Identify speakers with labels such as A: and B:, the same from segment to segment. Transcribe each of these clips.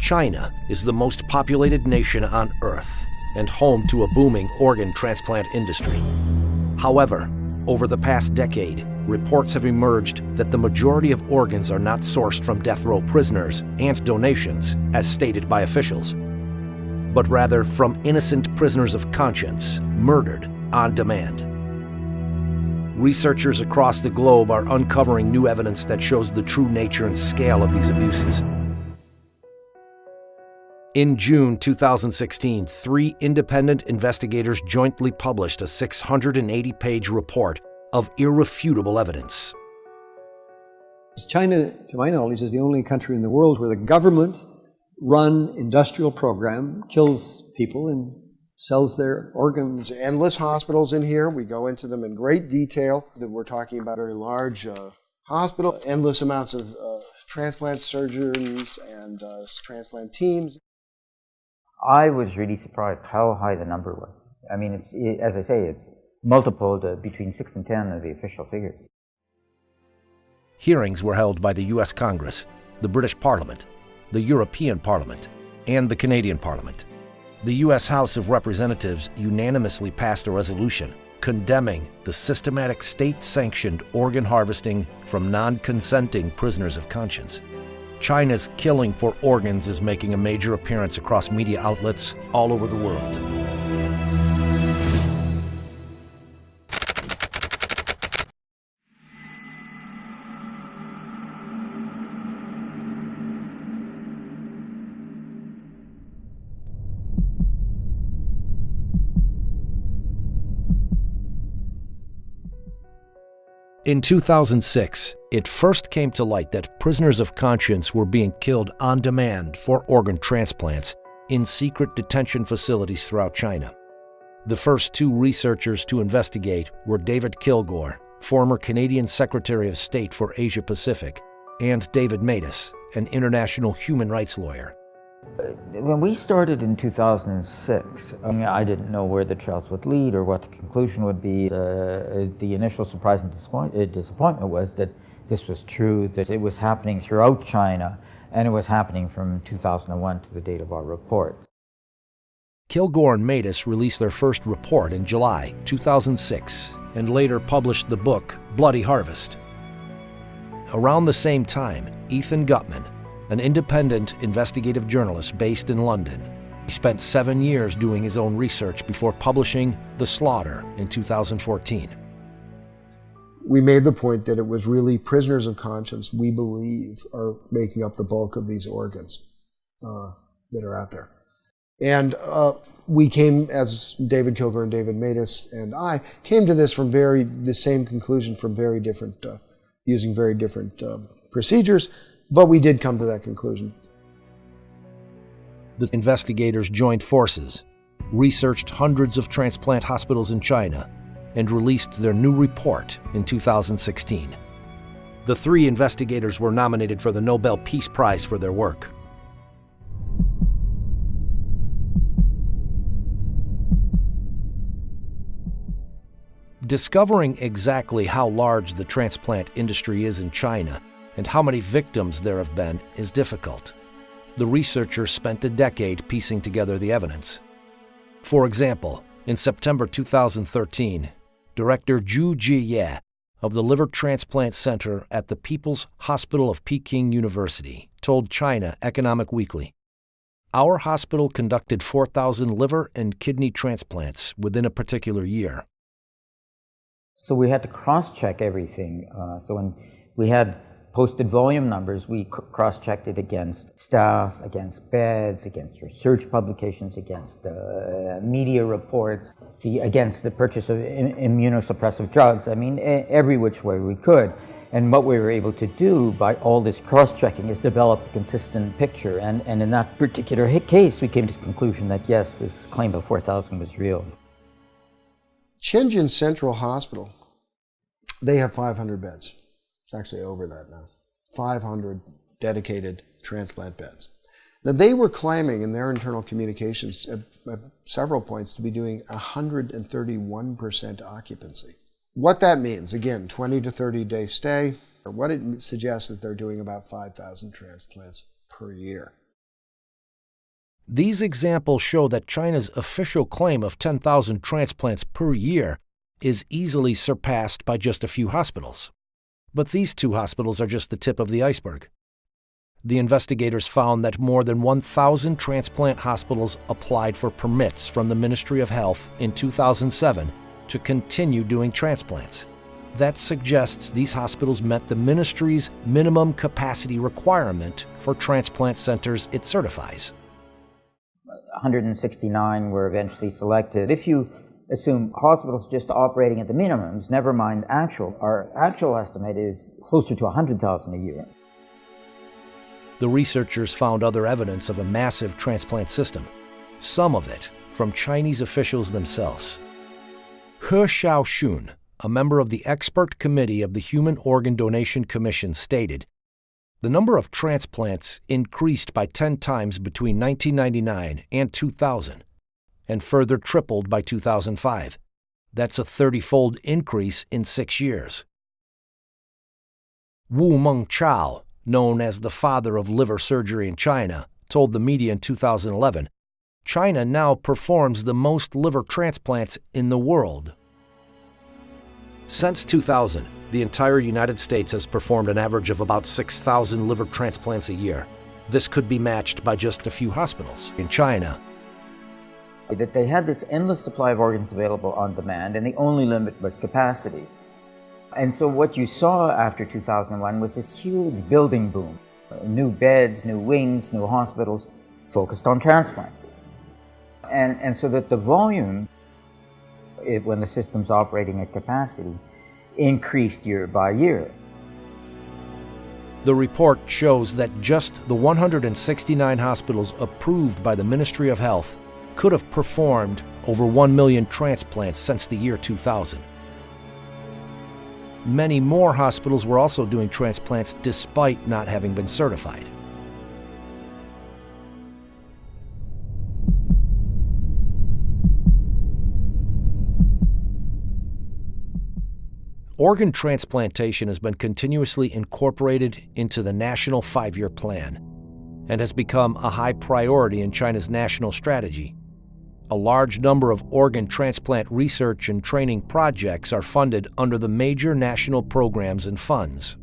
A: China is the most populated nation on Earth and home to a booming organ transplant industry. However, over the past decade, reports have emerged that the majority of organs are not sourced from death row prisoners and donations, as stated by officials, but rather from innocent prisoners of conscience, murdered on demand. Researchers across the globe are uncovering new evidence that shows the true nature and scale of these abuses. In June 2016, 3 independent investigators jointly published a 680-page report of irrefutable evidence.
B: China, to my knowledge, is the only country in the world where the government-run industrial program kills people and sells their organs.
C: Endless hospitals in here. We go into them in great detail. We're talking about a very large hospital, endless amounts of transplant surgeons and transplant teams.
D: I was really surprised how high the number was. I mean, as I say, it's multiple between 6 and 10 of the official figures.
A: Hearings were held by the U.S. Congress, the British Parliament, the European Parliament, and the Canadian Parliament. The U.S. House of Representatives unanimously passed a resolution condemning the systematic state-sanctioned organ harvesting from non-consenting prisoners of conscience. China's killing for organs is making a major appearance across media outlets all over the world. In 2006, it first came to light that prisoners of conscience were being killed on demand for organ transplants in secret detention facilities throughout China. The first 2 researchers to investigate were David Kilgore, former Canadian Secretary of State for Asia Pacific, and David Matas, an international human rights lawyer.
D: When we started in 2006, I didn't know where the trials would lead or what the conclusion would be. The initial surprise and disappointment was that this was true, that it was happening throughout China, and it was happening from 2001 to the date of our report.
A: Kilgore and Matas released their first report in July 2006 and later published the book Bloody Harvest. Around the same time, Ethan Gutman, an independent investigative journalist based in London, he spent 7 years doing his own research before publishing The Slaughter in 2014.
C: We made the point that it was really prisoners of conscience, we believe, are making up the bulk of these organs that are out there. And we came, as David Kilgore and David Matas and I, came to this from the same conclusion from very different, using very different procedures, but we did come to that conclusion.
A: The investigators joined forces, researched hundreds of transplant hospitals in China, and released their new report in 2016. The 3 investigators were nominated for the Nobel Peace Prize for their work. Discovering exactly how large the transplant industry is in China and how many victims there have been is difficult. The researchers spent a decade piecing together the evidence. For example, in September 2013, Director Zhu Jiye of the Liver Transplant Center at the People's Hospital of Peking University told China Economic Weekly, "Our hospital conducted 4,000 liver and kidney transplants within a particular year."
D: So we had to cross-check everything. So when we had posted volume numbers, we cross-checked it against staff, against beds, against research publications, against media reports, against the purchase of immunosuppressive drugs. I mean, every which way we could. And what we were able to do by all this cross-checking is develop a consistent picture. And in that particular case, we came to the conclusion that yes, this claim of 4,000 was real.
C: Shenzhen Central Hospital, they have 500 beds. It's actually over that now. 500 dedicated transplant beds. Now, they were claiming in their internal communications at several points to be doing 131% occupancy. What that means, again, 20 to 30 day stay, what it suggests is they're doing about 5,000 transplants per year.
A: These examples show that China's official claim of 10,000 transplants per year is easily surpassed by just a few hospitals. But these two hospitals are just the tip of the iceberg. The investigators found that more than 1,000 transplant hospitals applied for permits from the Ministry of Health in 2007 to continue doing transplants. That suggests these hospitals met the ministry's minimum capacity requirement for transplant centers it certifies.
D: 169 were eventually selected. If you assume hospitals just operating at the minimums, never mind our actual estimate is closer to 100,000 a year.
A: The researchers found other evidence of a massive transplant system, some of it from Chinese officials themselves. He Xiaoxun, a member of the expert committee of the Human Organ Donation Commission, stated, "The number of transplants increased by 10 times between 1999 and 2000, and further tripled by 2005. That's a 30-fold increase in 6 years." Wu Mengchao, known as the father of liver surgery in China, told the media in 2011, "China now performs the most liver transplants in the world." Since 2000, the entire United States has performed an average of about 6,000 liver transplants a year. This could be matched by just a few hospitals in China.
D: That they had this endless supply of organs available on demand, and the only limit was capacity. And so what you saw after 2001 was this huge building boom. New beds, new wings, new hospitals focused on transplants. And so that the volume, when the system's operating at capacity, increased year by year.
A: The report shows that just the 169 hospitals approved by the Ministry of Health could have performed over 1 million transplants since the year 2000. Many more hospitals were also doing transplants despite not having been certified. Organ transplantation has been continuously incorporated into the National 5-Year Plan and has become a high priority in China's national strategy. A large number of organ transplant research and training projects are funded under the major national programs and funds.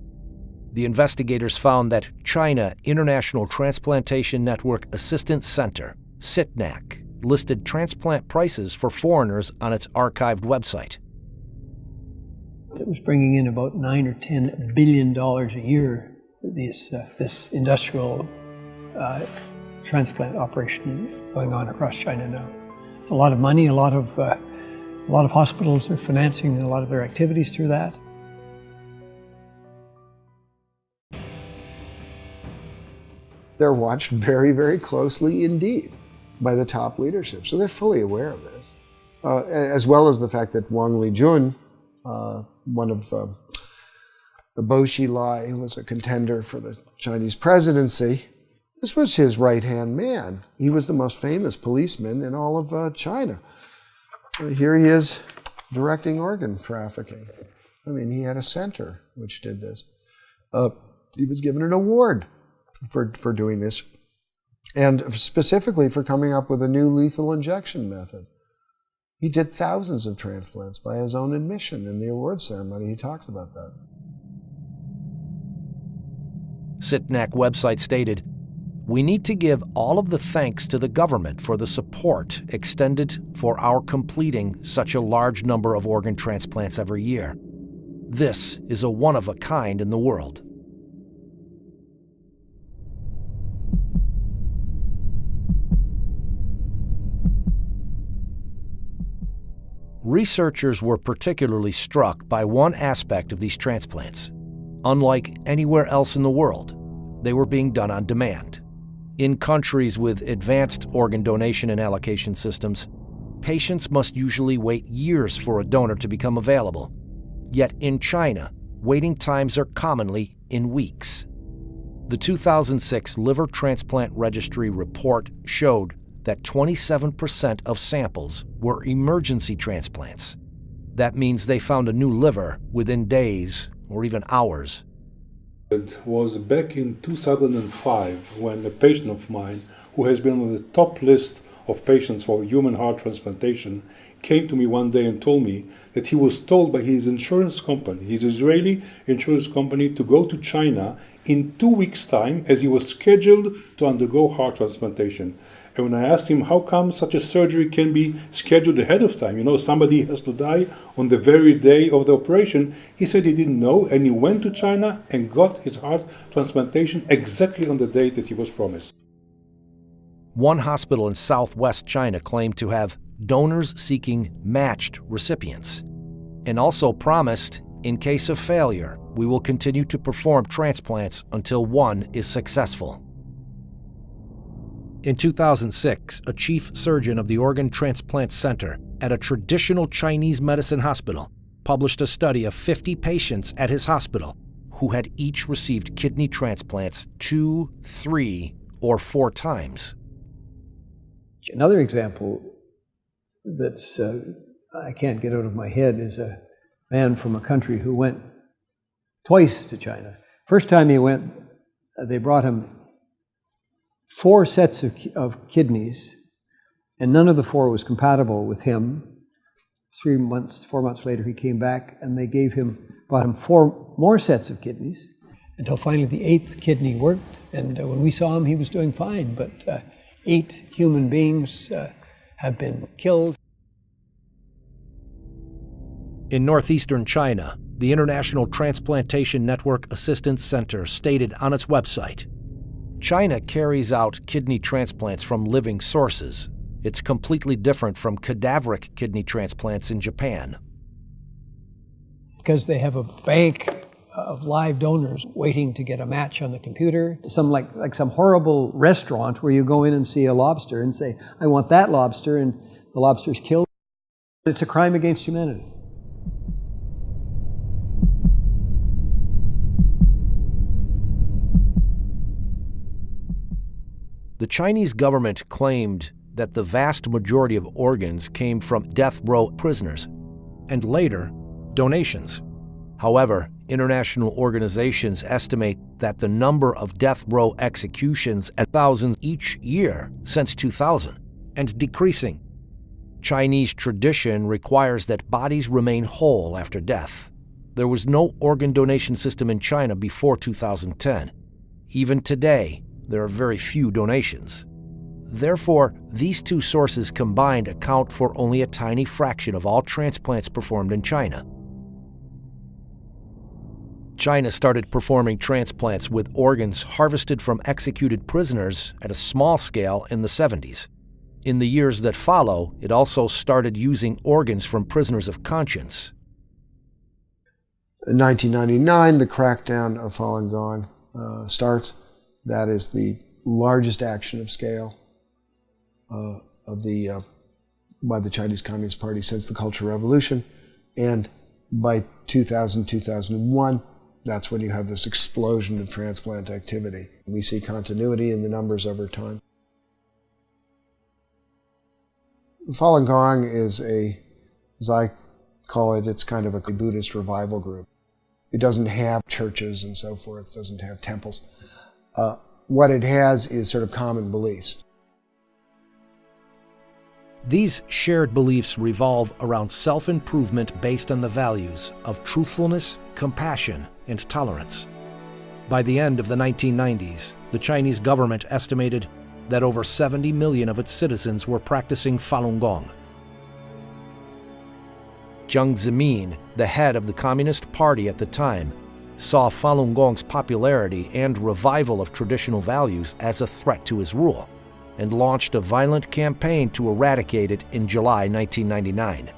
A: The investigators found that China International Transplantation Network Assistance Center, CITNAC, listed transplant prices for foreigners on its archived website.
B: It was bringing in about $9 or $10 billion a year, this industrial transplant operation going on across China now. It's a lot of money. A lot of hospitals are financing a lot of their activities through that.
C: They're watched very, very closely indeed by the top leadership, so they're fully aware of this, as well as the fact that Wang Lijun, one of the Bo Xilai, who was a contender for the Chinese presidency, this was his right-hand man. He was the most famous policeman in all of China. Here he is directing organ trafficking. I mean, he had a center which did this. He was given an award for doing this, and specifically for coming up with a new lethal injection method. He did thousands of transplants by his own admission. In the award ceremony, he talks about that.
A: CITNAC website stated, "We need to give all of the thanks to the government for the support extended for our completing such a large number of organ transplants every year. This is a one-of-a-kind in the world." Researchers were particularly struck by one aspect of these transplants. Unlike anywhere else in the world, they were being done on demand. In countries with advanced organ donation and allocation systems, patients must usually wait years for a donor to become available. Yet in China, waiting times are commonly in weeks. The 2006 Liver Transplant Registry report showed that 27% of samples were emergency transplants. That means they found a new liver within days or even hours.
E: It was back in 2005 when a patient of mine who has been on the top list of patients for human heart transplantation, came to me one day and told me that he was told by his insurance company, his Israeli insurance company, to go to China in 2 weeks' time as he was scheduled to undergo heart transplantation. And when I asked him how come such a surgery can be scheduled ahead of time, somebody has to die on the very day of the operation, he said he didn't know, and he went to China and got his heart transplantation exactly on the date that he was promised.
A: One hospital in southwest China claimed to have donors seeking matched recipients, and also promised, in case of failure, we will continue to perform transplants until one is successful. In 2006, a chief surgeon of the Organ Transplant Center at a traditional Chinese medicine hospital published a study of 50 patients at his hospital who had each received kidney transplants 2, 3, or 4 times.
B: Another example that's I can't get out of my head is a man from a country who went twice to China. First time he went, they brought him 4 sets of kidneys, and none of the 4 was compatible with him. 4 months later, he came back, and they brought him 4 more sets of kidneys, until finally the 8th kidney worked. And when we saw him, he was doing fine, but 8 human beings have been killed.
A: In northeastern China, the International Transplantation Network Assistance Center stated on its website, China carries out kidney transplants from living sources. It's completely different from cadaveric kidney transplants in Japan.
B: Because they have a bank of live donors waiting to get a match on the computer. Like some horrible restaurant where you go in and see a lobster and say, I want that lobster, and the lobster's killed. It's a crime against humanity.
A: The Chinese government claimed that the vast majority of organs came from death row prisoners, and later, donations. However, international organizations estimate that the number of death row executions at thousands each year since 2000, and decreasing. Chinese tradition requires that bodies remain whole after death. There was no organ donation system in China before 2010. Even today, there are very few donations. Therefore, these 2 sources combined account for only a tiny fraction of all transplants performed in China. China started performing transplants with organs harvested from executed prisoners at a small scale in the 70s. In the years that follow, it also started using organs from prisoners of conscience.
C: In 1999, the crackdown of Falun Gong starts. That is the largest action of scale by the Chinese Communist Party since the Cultural Revolution. And by 2000, 2001, that's when you have this explosion of transplant activity. We see continuity in the numbers over time. Falun Gong is as I call it, it's kind of a Buddhist revival group. It doesn't have churches and so forth, it doesn't have temples. What it has is sort of common beliefs.
A: These shared beliefs revolve around self-improvement based on the values of truthfulness, compassion, and tolerance. By the end of the 1990s, the Chinese government estimated that over 70 million of its citizens were practicing Falun Gong. Jiang Zemin, the head of the Communist Party at the time, saw Falun Gong's popularity and revival of traditional values as a threat to his rule, and launched a violent campaign to eradicate it in July 1999.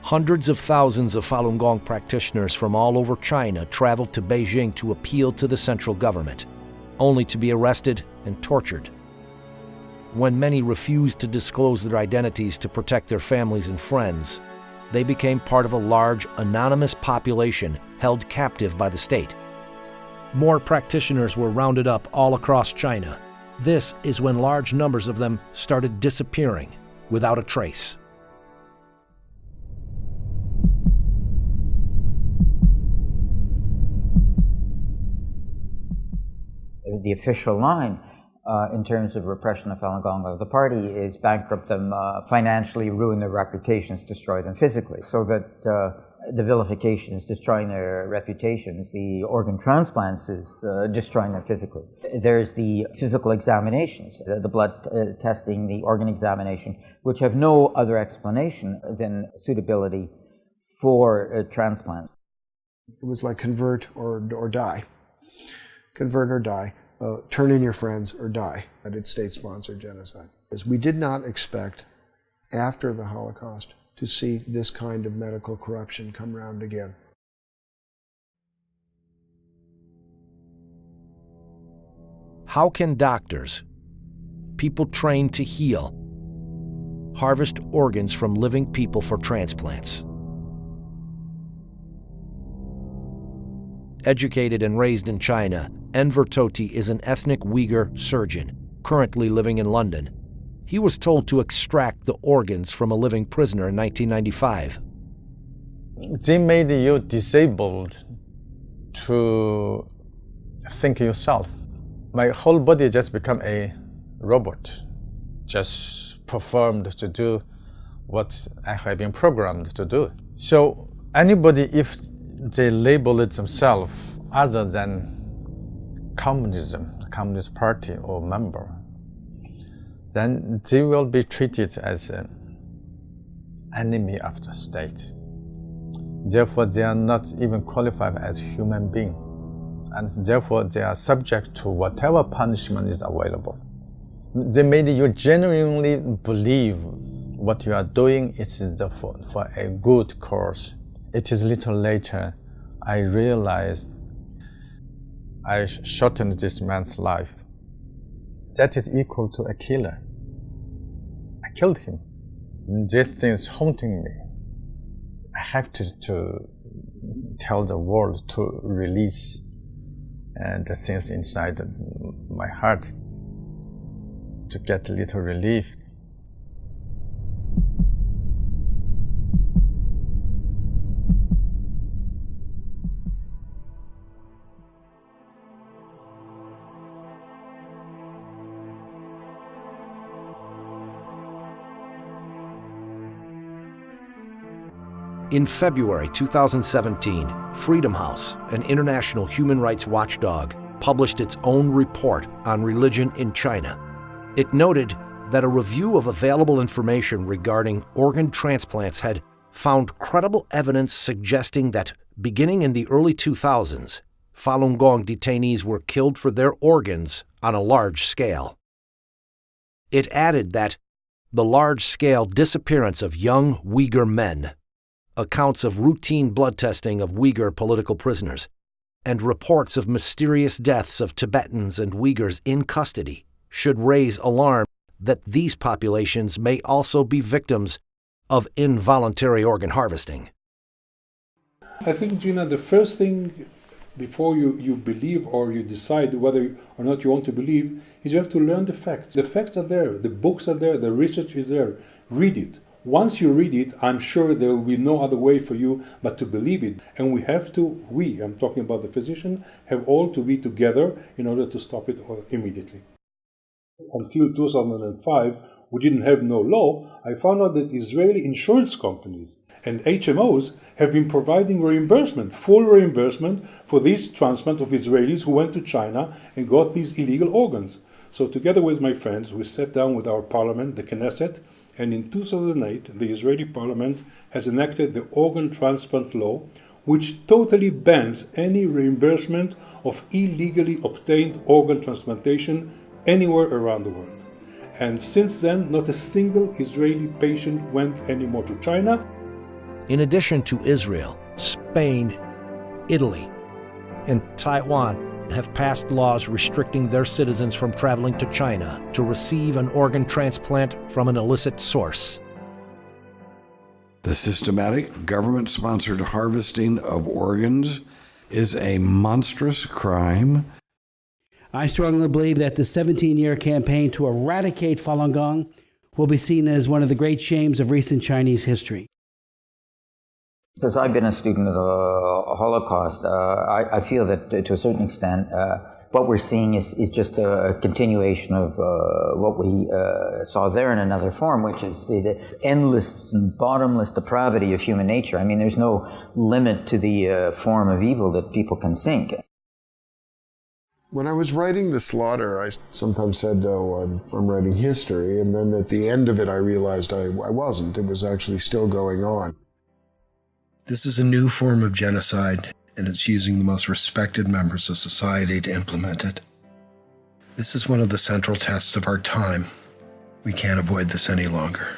A: Hundreds of thousands of Falun Gong practitioners from all over China traveled to Beijing to appeal to the central government, only to be arrested and tortured. When many refused to disclose their identities to protect their families and friends, they became part of a large, anonymous population held captive by the state. More practitioners were rounded up all across China. This is when large numbers of them started disappearing without a trace.
D: The official line in terms of repression of Falun Gong of the party is bankrupt them financially, ruin their reputations, destroy them physically. So that the vilifications destroying their reputations, the organ transplants is destroying them physically. There's the physical examinations, the blood testing, the organ examination, which have no other explanation than suitability for transplant.
C: It was like convert or die. Convert or die. Turn in your friends or die. That it's state-sponsored genocide. We did not expect, after the Holocaust, to see this kind of medical corruption come round again.
A: How can doctors, people trained to heal, harvest organs from living people for transplants? Educated and raised in China, Enver Tohti is an ethnic Uyghur surgeon, currently living in London. He was told to extract the organs from a living prisoner in 1995.
F: They made you disabled to think yourself. My whole body just become a robot, just performed to do what I have been programmed to do. So anybody, if they label it themselves other than communism, Communist Party or member, then they will be treated as an enemy of the state. Therefore, they are not even qualified as human beings, and therefore they are subject to whatever punishment is available. They made you genuinely believe what you are doing is for a good cause. It is little later I realized I shortened this man's life. That is equal to a killer. I killed him. This thing is haunting me. I have to tell the world to release the things inside my heart to get a little relief.
A: In February 2017, Freedom House, an international human rights watchdog, published its own report on religion in China. It noted that a review of available information regarding organ transplants had found credible evidence suggesting that, beginning in the early 2000s, Falun Gong detainees were killed for their organs on a large scale. It added that the large-scale disappearance of young Uyghur men, accounts of routine blood testing of Uyghur political prisoners, and reports of mysterious deaths of Tibetans and Uyghurs in custody should raise alarm that these populations may also be victims of involuntary organ harvesting.
E: I think, Gina, the first thing before you believe or you decide whether or not you want to believe is you have to learn the facts. The facts are there, the books are there, the research is there. Read it. Once you read it, I'm sure there will be no other way for you but to believe it. And we have to, I'm talking about the physician, have all to be together in order to stop it immediately. Until 2005, we didn't have no law. I found out that Israeli insurance companies and HMOs have been providing reimbursement, full reimbursement for these transplants of Israelis who went to China and got these illegal organs. So together with my friends, we sat down with our parliament, the Knesset, and in 2008, the Israeli parliament has enacted the organ transplant law, which totally bans any reimbursement of illegally obtained organ transplantation anywhere around the world. And since then, not a single Israeli patient went anymore to China.
A: In addition to Israel, Spain, Italy, and Taiwan have passed laws restricting their citizens from traveling to China to receive an organ transplant from an illicit source.
G: The systematic government-sponsored harvesting of organs is a monstrous crime.
H: I strongly believe that the 17-year campaign to eradicate Falun Gong will be seen as one of the great shames of recent Chinese history.
D: Since I've been a student of the Holocaust, I feel that to a certain extent what we're seeing is just a continuation of what we saw there in another form, which is the endless and bottomless depravity of human nature. I mean, there's no limit to the form of evil that people can sink.
C: When I was writing The Slaughter, I sometimes said, oh, I'm writing history, and then at the end of it I realized I wasn't. It was actually still going on. This is a new form of genocide, and it's using the most respected members of society to implement it. This is one of the central tests of our time. We can't avoid this any longer.